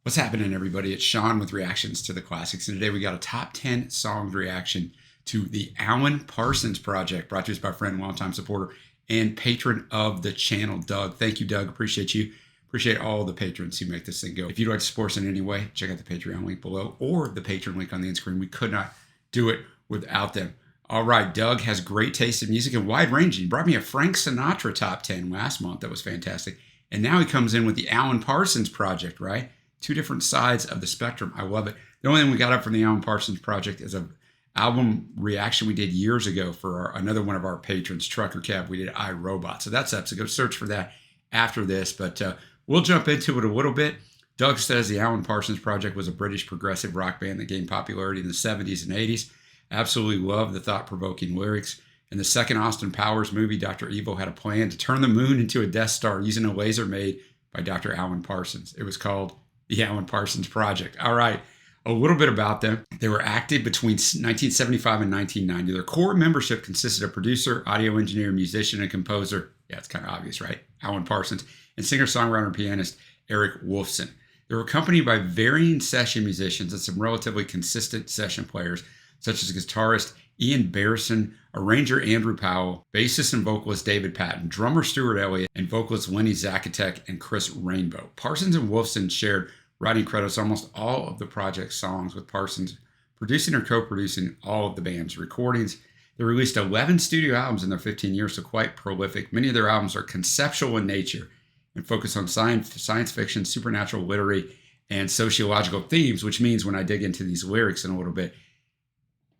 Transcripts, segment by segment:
What's happening, everybody? It's Sean with Reactions to the Classics, and today we got a top 10 songs reaction to the Alan Parsons project, brought to us by friend, longtime supporter, and patron of the channel, Doug. Thank you, Doug. Appreciate you. Appreciate all the patrons who make this thing go. If you'd like to support us in any way, check out the Patreon link below or the Patreon link on the end screen. We could not do it without them. All right, Doug has great taste in music and wide-ranging. He brought me a Frank Sinatra top 10 last month. That was fantastic. And now he comes in with the Alan Parsons project, right? Two different sides of the spectrum. I love it. The only thing we got up from the Alan Parsons project is an album reaction we did years ago for another one of our patrons, Trucker Cab. We did I, Robot. So that's up. So go search for that after this. But we'll jump into it a little bit. Doug says the Alan Parsons project was a British progressive rock band that gained popularity in the 70s and 80s. Absolutely love the thought-provoking lyrics. In the second Austin Powers movie, Dr. Evil had a plan to turn the moon into a Death Star using a laser made by Dr. Alan Parsons. It was called the Alan Parsons Project. All right, a little bit about them. They were active between 1975 and 1990. Their core membership consisted of producer, audio engineer, musician, and composer. Yeah, it's kind of obvious, right? Alan Parsons, and singer-songwriter and pianist Eric Woolfson. They were accompanied by varying session musicians and some relatively consistent session players, such as guitarist Ian Barrison, arranger Andrew Powell, bassist and vocalist David Patton, drummer Stuart Elliott, and vocalist Lenny Zakatek and Chris Rainbow. Parsons and Woolfson shared writing credits on almost all of the project's songs, with Parsons producing or co-producing all of the band's recordings. They released 11 studio albums in their 15 years, so quite prolific. Many of their albums are conceptual in nature and focus on science fiction, supernatural, literary, and sociological themes, which means when I dig into these lyrics in a little bit,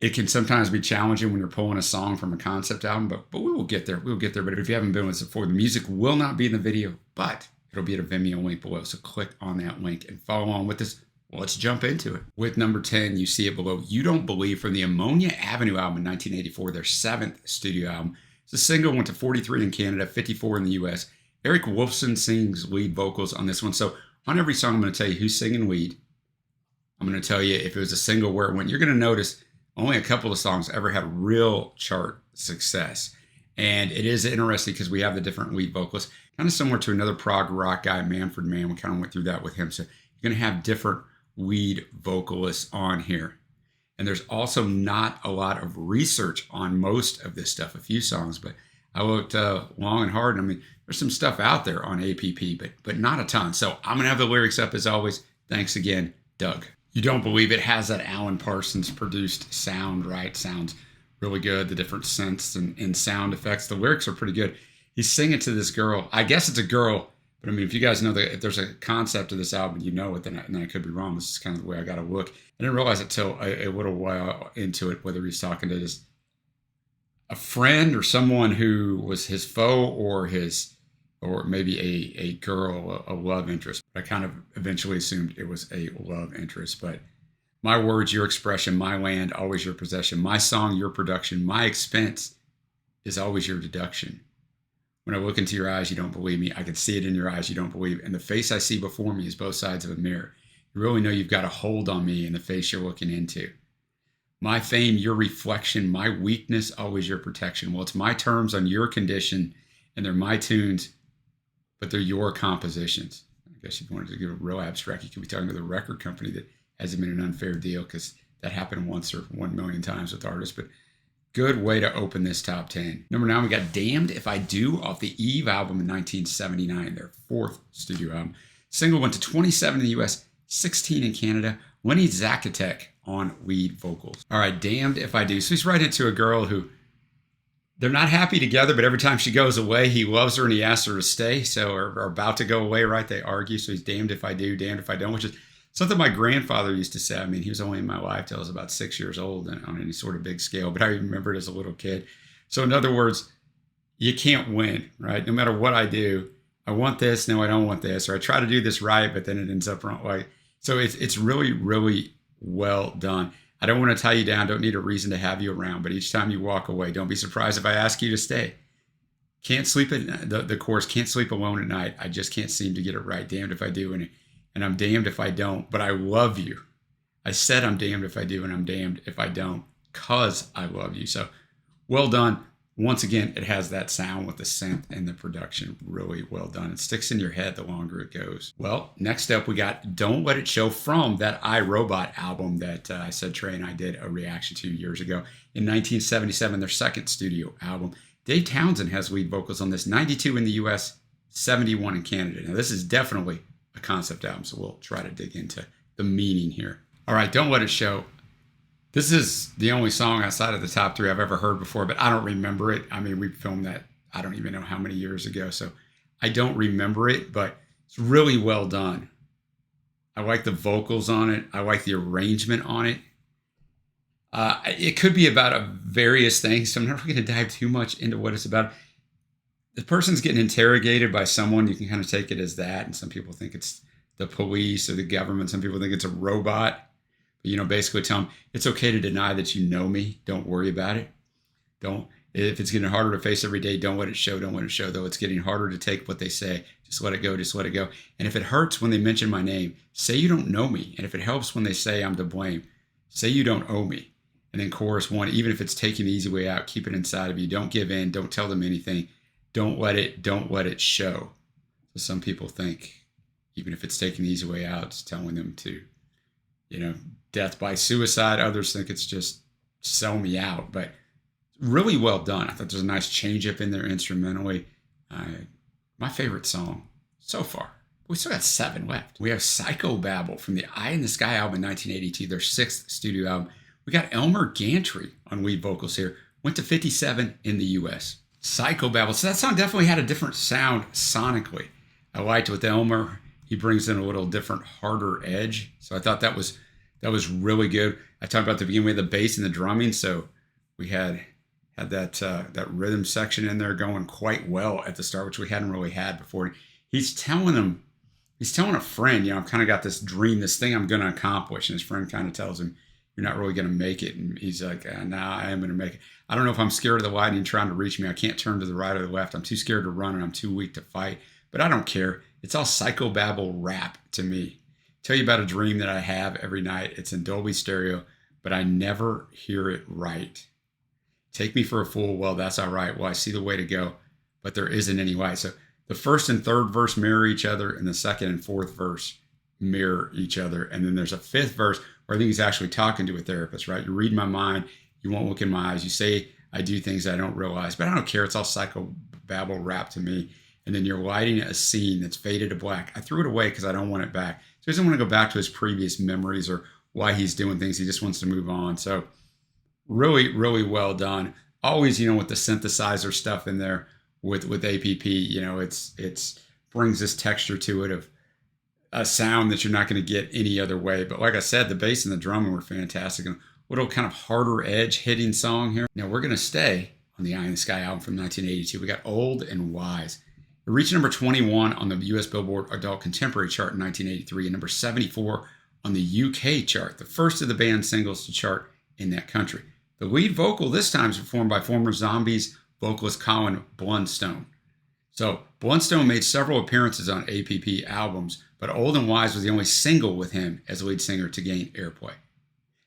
it can sometimes be challenging when you're pulling a song from a concept album, but we will get there. We'll get there. But if you haven't been with us before, the music will not be in the video, but it'll be at a Vimeo link below. So click on that link and follow along with us. Well, let's jump into it. With number 10, you see it below, You Don't Believe, from the Ammonia Avenue album in 1984, their 7th studio album. The single went to 43 in Canada, 54 in the US. Eric Woolfson sings lead vocals on this one. So on every song, I'm going to tell you who's singing lead. I'm going to tell you if it was a single, where it went. You're going to notice only a couple of songs ever had real chart success. And it is interesting because we have the different lead vocalists, kind of similar to another prog rock guy, Manfred Mann. We kind of went through that with him. So you're going to have different lead vocalists on here. And there's also not a lot of research on most of this stuff, a few songs, but I looked long and hard. And I mean, there's some stuff out there on APP, but not a ton. So I'm going to have the lyrics up as always. Thanks again, Doug. You Don't Believe It has that Alan Parsons produced sound, right? Sounds really good. The different synths and sound effects. The lyrics are pretty good. He's singing to this girl. I guess it's a girl, but I mean, if you guys know that if there's a concept of this album, you know it, then I could be wrong. This is kind of the way I got to look. I didn't realize it till a little while into it, whether he's talking to just a friend or someone who was his foe or maybe a girl, a love interest. I kind of eventually assumed it was a love interest. But my words, your expression, my land, always your possession. My song, your production. My expense is always your deduction. When I look into your eyes, you don't believe me. I can see it in your eyes, you don't believe. And the face I see before me is both sides of a mirror. You really know you've got a hold on me in the face you're looking into. My fame, your reflection. My weakness, always your protection. Well, it's my terms on your condition, and they're my tunes, but they're your compositions. I guess if you wanted to give a real abstract, you could be talking to the record company that hasn't been an unfair deal, because that happened once or 1 million times with artists. But good way to open this top 10. Number 9, we got Damned If I Do off the Eve album in 1979, their 4th studio album. Single went to 27 in the US, 16 in Canada. Lenny Zakatek on lead vocals. All right, Damned If I Do. So he's writing to a girl who, they're not happy together, but every time she goes away, he loves her and he asks her to stay. So are about to go away, right? They argue. So he's damned if I do, damned if I don't, which is something my grandfather used to say. I mean, he was only in my life till I was about 6 years old and on any sort of big scale, but I remember it as a little kid. So in other words, you can't win, right? No matter what I do, I want this, no, I don't want this, or I try to do this right, but then it ends up wrong. Like, so it's really, really well done. I don't want to tie you down, don't need a reason to have you around, but each time you walk away, don't be surprised if I ask you to stay. Can't sleep at the chorus, can't sleep alone at night. I just can't seem to get it right. Damned if I do, and I'm damned if I don't, but I love you. I said I'm damned if I do, and I'm damned if I don't, because I love you. So well done. Once again, it has that sound with the synth and the production. Really well done. It sticks in your head the longer it goes. Well, next up we got Don't Let It Show from that I, Robot album that I said Trey and I did a reaction to years ago. In 1977, their second studio album. Dave Townsend has lead vocals on this. 92 in the US, 71 in Canada. Now this is definitely a concept album, so we'll try to dig into the meaning here. All right, Don't Let It Show. This is the only song outside of the top 3 I've ever heard before, but I don't remember it. I mean, we filmed that, I don't even know how many years ago, so I don't remember it, but it's really well done. I like the vocals on it. I like the arrangement on it. It could be about various things, so I'm not going to dive too much into what it's about. The person's getting interrogated by someone. You can kind of take it as that, and some people think it's the police or the government. Some people think it's a robot. Basically tell them it's okay to deny that you know me. Don't worry about it. If it's getting harder to face every day, don't let it show. Don't let it show. Though it's getting harder to take what they say, just let it go. Just let it go. And if it hurts when they mention my name, say you don't know me. And if it helps when they say I'm to blame, say you don't owe me. And then chorus 1, even if it's taking the easy way out, keep it inside of you. Don't give in. Don't tell them anything. Don't let it show. So some people think, even if it's taking the easy way out, it's telling them to, death by suicide. Others think it's just sell me out, but really well done. I thought there's a nice change up in there instrumentally. My favorite song so far. We still got 7 left. We have Psychobabble from the Eye in the Sky album in 1982, their 6th studio album. We got Elmer Gantry on lead vocals here. Went to 57 in the US. Psychobabble. So that song definitely had a different sound sonically. I liked with Elmer. He brings in a little different, harder edge. So I thought that was really good. I talked about at the beginning, we had the bass and the drumming. So we had that rhythm section in there going quite well at the start, which we hadn't really had before. He's telling a friend, I've kind of got this dream, this thing I'm going to accomplish. And his friend kind of tells him, you're not really going to make it. And he's like, nah, I am going to make it. I don't know if I'm scared of the lightning trying to reach me. I can't turn to the right or the left. I'm too scared to run and I'm too weak to fight. But I don't care. It's all psychobabble rap to me. Tell you about a dream that I have every night. It's in Dolby Stereo, but I never hear it right. Take me for a fool. Well, that's all right. Well, I see the way to go, but there isn't any way. So the first and third verse mirror each other, and the second and fourth verse mirror each other. And then there's a 5th verse where I think he's actually talking to a therapist, right? You read my mind. You won't look in my eyes. You say I do things I don't realize, but I don't care. It's all psychobabble rap to me. And then you're lighting a scene that's faded to black. I threw it away because I don't want it back. So he doesn't want to go back to his previous memories or why he's doing things. He just wants to move on. So really, really well done. Always, with the synthesizer stuff in there with APP, it's brings this texture to it of a sound that you're not going to get any other way. But like I said, the bass and the drumming were fantastic. And a little kind of harder edge hitting song here. Now we're going to stay on the Eye in the Sky album from 1982. We got Old and Wise. It reached number 21 on the US Billboard Adult Contemporary chart in 1983 and number 74 on the UK chart, the first of the band's singles to chart in that country. The lead vocal this time is performed by former Zombies vocalist Colin Blunstone. So Blunstone made several appearances on APP albums, but Old and Wise was the only single with him as lead singer to gain airplay.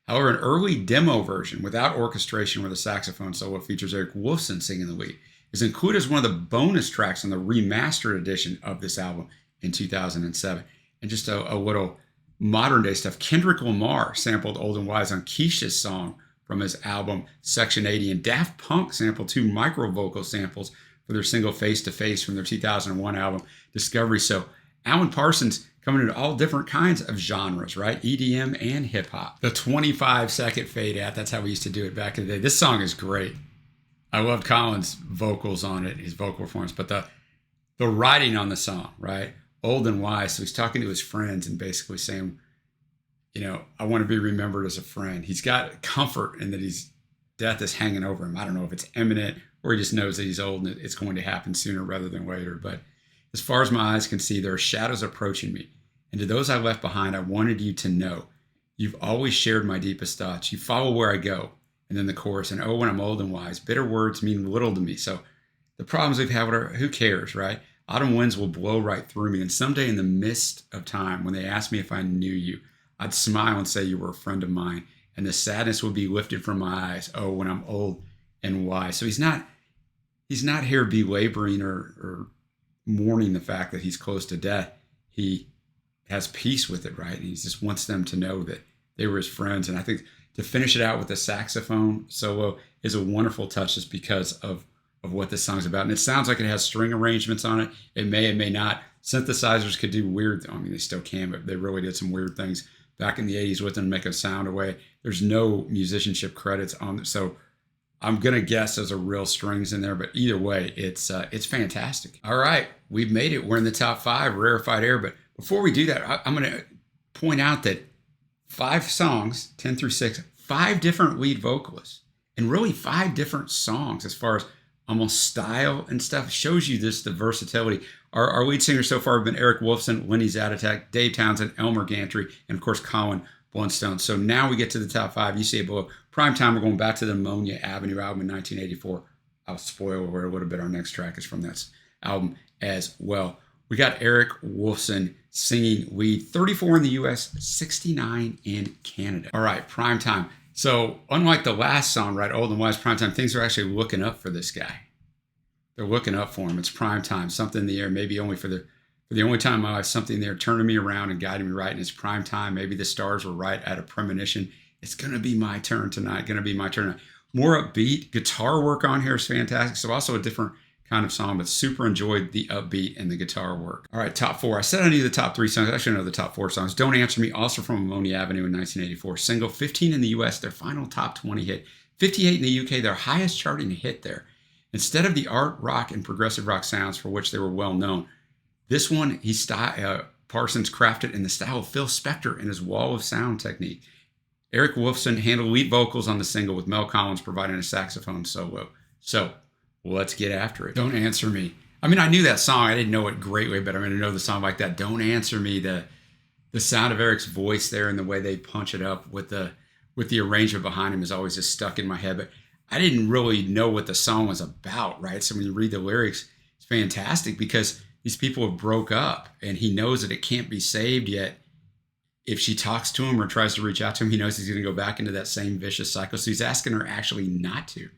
However, an early demo version without orchestration where the saxophone solo features Eric Woolfson singing the lead is included as one of the bonus tracks on the remastered edition of this album in 2007. And just a little modern day stuff. Kendrick Lamar sampled Old and Wise on Keisha's song from his album Section 80, and Daft Punk sampled 2 micro vocal samples for their single Face to Face from their 2001 album Discovery. So Alan Parsons coming into all different kinds of genres, right? EDM and hip hop. The 25-second fade out, that's how we used to do it back in the day. This song is great. I loved Colin's vocals on it, his vocal performance, but the writing on the song, right? Old and Wise. So he's talking to his friends and basically saying, I want to be remembered as a friend. He's got comfort in that death is hanging over him. I don't know if it's imminent or he just knows that he's old and it's going to happen sooner rather than later. But as far as my eyes can see, there are shadows approaching me. And to those I left behind, I wanted you to know. You've always shared my deepest thoughts. You follow where I go. And then the chorus, and oh, when I'm old and wise, bitter words mean little to me. So the problems we've had, who cares, right? Autumn winds will blow right through me. And someday in the mist of time, when they ask me if I knew you, I'd smile and say you were a friend of mine. And the sadness would be lifted from my eyes. Oh, when I'm old and wise. So he's not he's not here belaboring or mourning the fact that he's close to death. He has peace with it, right? And he just wants them to know that they were his friends. And I think to finish it out with a saxophone solo is a wonderful touch just because of what this song's about. And it sounds like it has string arrangements on it. It may not. Synthesizers could do weird, I mean, they still can, but they really did some weird things back in the 80s with them to make a sound away. There's no musicianship credits on it. So I'm going to guess there's a real strings in there, but either way, it's fantastic. All right, we've made it. We're in the top 5, Rarefied Air. But before we do that, I'm going to point out that 5 songs, 10 through 6, 5 different lead vocalists, and really 5 different songs as far as almost style and stuff. Shows you the versatility. Our lead singers so far have been Eric Wolfson, Lenny Zatatek, Dave Townsend, Elmer Gantry, and of course Colin Blunstone. So now we get to the top 5. You see it below. Primetime, we're going back to the Ammonia Avenue album in 1984. I'll spoil a little bit. Our next track is from that album as well. We got Eric Wolfson singing lead, 34 in the US, 69 in Canada. All right, Primetime. So unlike the last song, right, Old and Wise, Primetime, things are actually looking up for this guy. They're looking up for him. It's primetime, something in the air, maybe only for the only time in my life, something there turning me around and guiding me right. And it's primetime. Maybe the stars were right at a premonition. It's going to be my turn tonight. Going to be my turn tonight. More upbeat. Guitar work on here is fantastic. So also a different kind of song, but super enjoyed the upbeat and the guitar work. All right, top 4. I said I knew the top 3 songs. I should know the top 4 songs. Don't Answer Me, also from Ammonia Avenue in 1984. Single, 15 in the US, their final top 20 hit. 58 in the UK, their highest charting hit there. Instead of the art rock and progressive rock sounds for which they were well known, this one, Parsons crafted in the style of Phil Spector and his wall of sound technique. Eric Wolfson handled lead vocals on the single with Mel Collins providing a saxophone solo. So let's get after it. Don't Answer Me. I mean, I knew that song. I didn't know it greatly, but I'm going to know the song like that. Don't Answer Me. The sound of Eric's voice there and the way they punch it up with the arrangement behind him is always just stuck in my head. But I didn't really know what the song was about, right? So when you read the lyrics, it's fantastic because these people have broke up and he knows that it can't be saved yet. If she talks to him or tries to reach out to him, he knows he's going to go back into that same vicious cycle. So he's asking her actually not to.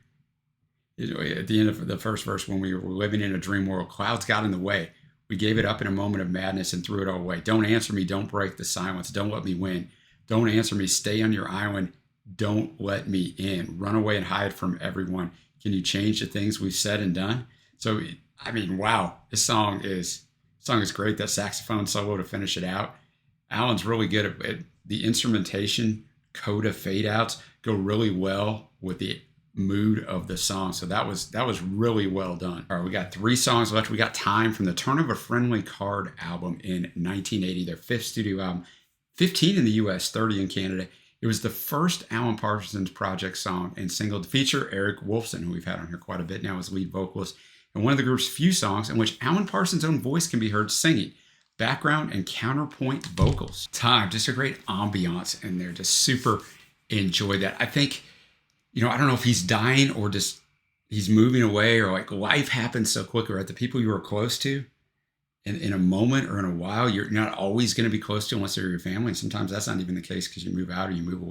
You know, at the end of the first verse, when we were living in a dream world, clouds got in the way. We gave it up in a moment of madness and threw it all away. Don't answer me. Don't break the silence. Don't let me win. Don't answer me. Stay on your island. Don't let me in. Run away and hide from everyone. Can you change the things we've said and done? So, I mean, wow, this song is great. That saxophone solo to finish it out. Alan's really good at the instrumentation, coda fade outs go really well with the mood of the song. So that was really well done. All right, we got 3 songs left. We got Time from the Turn of a Friendly Card album in 1980, their 5th studio album, 15 in the US, 30 in Canada. It was the first Alan Parsons Project song and single to feature Eric Wolfson, who we've had on here quite a bit now as lead vocalist, and one of the group's few songs in which Alan Parsons' own voice can be heard singing, background and counterpoint vocals. Time, just a great ambiance in there. Just super enjoyed that. I think, I don't know if he's dying or just he's moving away or like life happens so quickly, right? The people you were close to in a moment or in a while, you're not always going to be close to unless they're your family. And sometimes that's not even the case because you move out or you move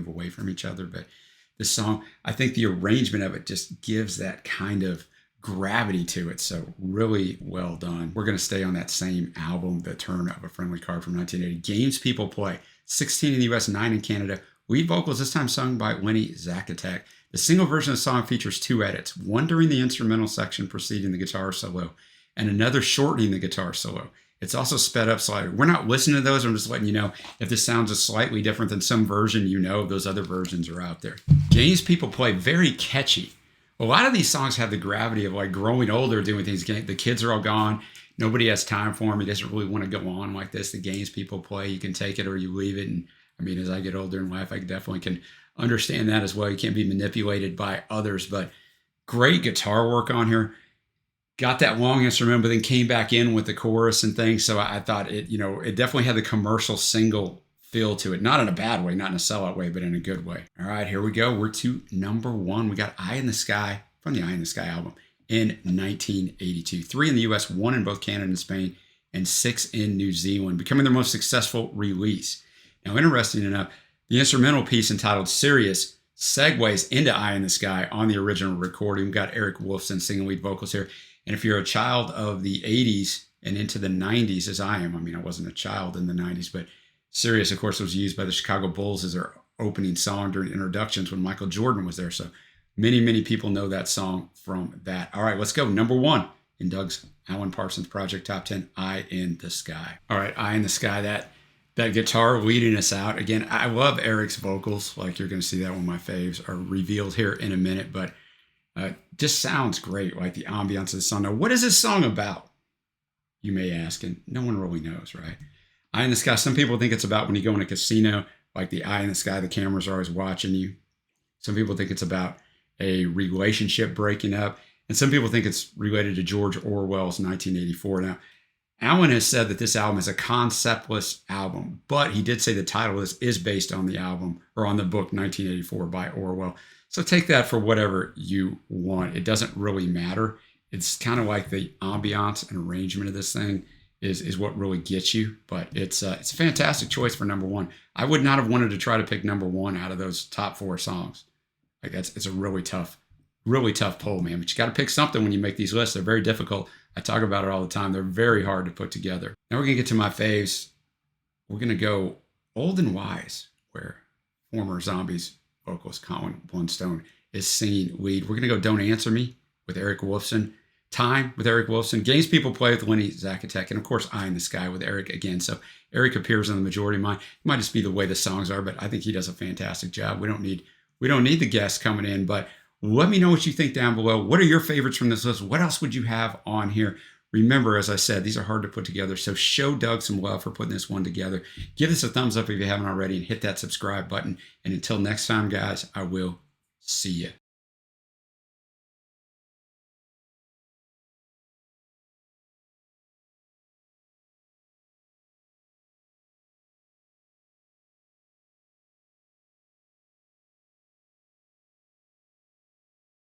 away from each other. But this song, I think the arrangement of it just gives that kind of gravity to it. So really well done. We're going to stay on that same album, The Turn of a Friendly Card from 1980. Games People Play, 16 in the US, 9 in Canada. Lead vocals this time sung by Lenny Zatatek. The single version of the song features 2 edits, one during the instrumental section preceding the guitar solo, and another shortening the guitar solo. It's also sped up slightly. We're not listening to those. I'm just letting you know if this sounds is slightly different than some version, those other versions are out there. Games People Play, very catchy. A lot of these songs have the gravity of like growing older, doing things. The kids are all gone. Nobody has time for them. He doesn't really want to go on like this. The games people play, you can take it or you leave it. And I mean, as I get older in life, I definitely can understand that as well. You can't be manipulated by others, but great guitar work on here. Got that long instrument, but then came back in with the chorus and things. So I thought it definitely had the commercial single feel to it. Not in a bad way, not in a sellout way, but in a good way. All right, here we go. We're to number 1. We got Eye in the Sky from the Eye in the Sky album in 1982. 3 in the US, 1 in both Canada and Spain, and 6 in New Zealand, becoming their most successful release. Now, interesting enough, the instrumental piece entitled Sirius segues into Eye in the Sky on the original recording. We've got Eric Woolfson singing lead vocals here. And if you're a child of the 80s and into the 90s, as I am, I mean, I wasn't a child in the 90s, but Sirius, of course, was used by the Chicago Bulls as their opening song during introductions when Michael Jordan was there. So many people know that song from that. All right, let's go. Number 1 in Doug's Alan Parsons Project Top 10, Eye in the Sky. All right, Eye in the Sky, that guitar leading us out. Again, I love Eric's vocals. Like, you're going to see that one of my faves are revealed here in a minute, but just sounds great, like the ambiance of the song. Now, what is this song about? You may ask, and no one really knows, right? Eye in the Sky, some people think it's about when you go in a casino, like the eye in the sky, the cameras are always watching you. Some people think it's about a relationship breaking up, and some people think it's related to George Orwell's 1984. Now, Alan has said that this album is a conceptless album, but he did say the title is based on the album or on the book 1984 by Orwell. So take that for whatever you want. It doesn't really matter. It's kind of like the ambiance and arrangement of this thing is what really gets you. But it's a fantastic choice for number 1. I would not have wanted to try to pick number 1 out of those top 4 songs. Like, it's a really tough poll, man. But you got to pick something when you make these lists. They're very difficult. I talk about it all the time. They're very hard to put together. Now we're going to get to my faves. We're going to go Old and Wise, where former Zombies vocalist Colin Blunstone is singing lead. We're going to go Don't Answer Me with Eric Woolfson. Time with Eric Woolfson. Games People Play with Lenny Zacatech. And of course, Eye in the Sky with Eric again. So Eric appears on the majority of mine. It might just be the way the songs are, but I think he does a fantastic job. We don't need the guests coming in, but let me know what you think down below. What are your favorites from this list? What else would you have on here? Remember, as I said, these are hard to put together, so show Doug some love for putting this one together. Give us a thumbs up if you haven't already, and hit that subscribe button. And until next time, guys, I will see you.